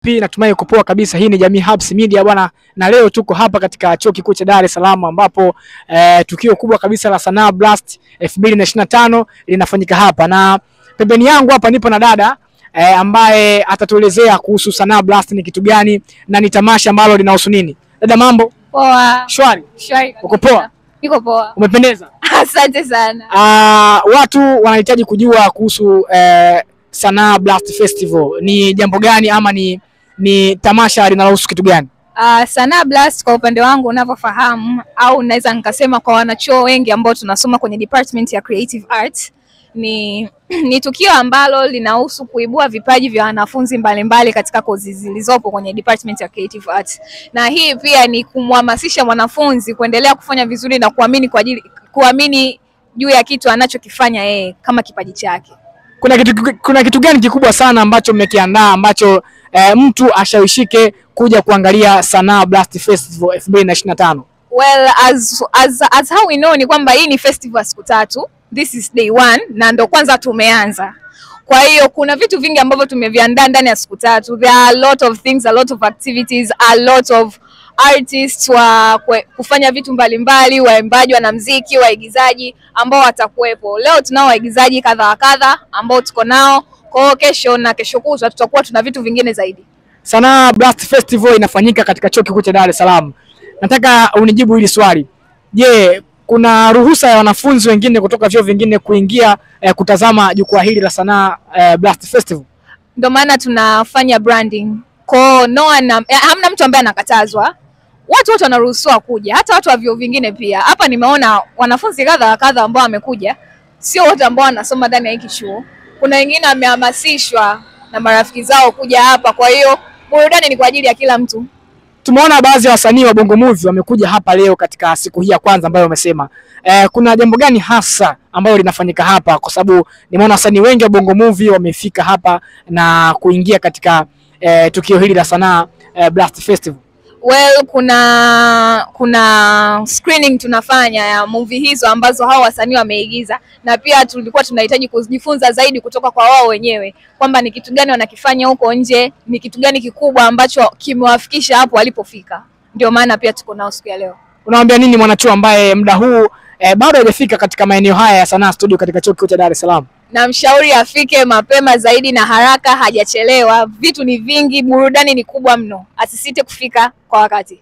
vipi? Natumai uko poa kabisa. Hii ni Jamii Hubs Media bwana, na leo tuko hapa katika Chuo Kikuu cha Dar es Salaam ambapo tukio kubwa kabisa la Sanaa Blast 2025 linafanyika hapa, na pembeni yangu hapa nipo na dada ambaye atatuelezea kuhusu Sanaa Blast ni kitu gani na ni tamasha ambalo linahusu nini. Dada, mambo? Poa. Shwari? Shwari. Uko poa? Niko poa. Umependeza? Asante sana. Watu wanahitaji kujua kuhusu Sanaa Blast Festival ni jambo gani ama ni tamasha linalohusu kitu gani? Sanaa Blast kwa upande wangu unavyofahamu au naweza nikasema kwa wanachuo wengi ambao tunasoma kwenye department ya Creative Arts ni tukio ambalo linahusu kuibua vipaji vya wanafunzi mbalimbali katika kozi zilizopo kwenye department ya Creative Arts. Na hii pia ni kumhamasisha mwanafunzi kuendelea kufanya vizuri na kuamini juu ya kitu anachokifanya yeye kama kipaji chake. Kuna kitu gani kikubwa sana ambacho mmekiandaa ambacho mtu ashawishike kuja kuangalia Sanaa Blast Festival 2025? Well, as how we know ni kwamba hii ni festival siku 3. This is day 1 na ndo kwanza tumeanza. Kwa hiyo kuna vitu vingi ambavyo tumeviandaa ndani ya siku 3. There are a lot of things, a lot of activities, a lot of artists wa kufanya vitu mbalimbali, waimbaji, wanamuziki, waigizaji ambao watakuwepo. Leo tunao waigizaji kadha ambao tuko nao. Kwa hiyo kesho na kesho kutwa tutakuwa tuna vitu vingine zaidi. Sanaa Blast Festival inafanyika katika Chuo Kikuu cha Dar es Salaam. Nataka unijibu hili swali. Je, kuna ruhusa ya wanafunzi wengine kutoka vyuo vingine kuingia kutazama jukwaa hili la Sanaa Blast Festival? Ndio maana tunafanya branding. Kwa hamna mtu ambaye anakatazwa. Watu wote wanaruhusiwa kuja, hata watu wa vyuo vingine pia. Hapa nimeona wanafunzi kadha ambao wamekuja. Sio wote ambao wanasoma ndani ya hiki chuo. Kuna wengine wamehamasishwa na marafiki zao kuja hapa. Kwa hiyo burudani ni kwa ajili ya kila mtu. Tumeona baadhi ya wasanii wa Bongo Movie wamekuja hapa leo katika siku hii ya kwanza ambayo umesema. Kuna jambo gani hasa ambalo linafanyika hapa, kwa sababu nimeona wasanii wengi wa Bongo Movie wamefika hapa na kuingia katika tukio hili la Sanaa Blast Festival? Well, kuna screening tunafanya ya movie hizo ambazo hao wasanii wameigiza, na pia tulikuwa tunahitaji kujifunza zaidi kutoka kwa wao wenyewe kwamba ni kitu gani wanakifanya huko nje, ni kitu gani kikubwa ambacho kimewafikisha hapo walipofika. Ndio maana pia tuko nao siku ya leo. Unawaambia nini mwanachuo ambaye muda huu bado hajafika katika maeneo haya ya Sanaa Studio katika Chuo Kikuu cha Dar es Salaam? Namshauri afike mapema zaidi na haraka, hajachelewa. Vitu ni vingi, burudani ni kubwa mno. Asisite kufika kwa wakati.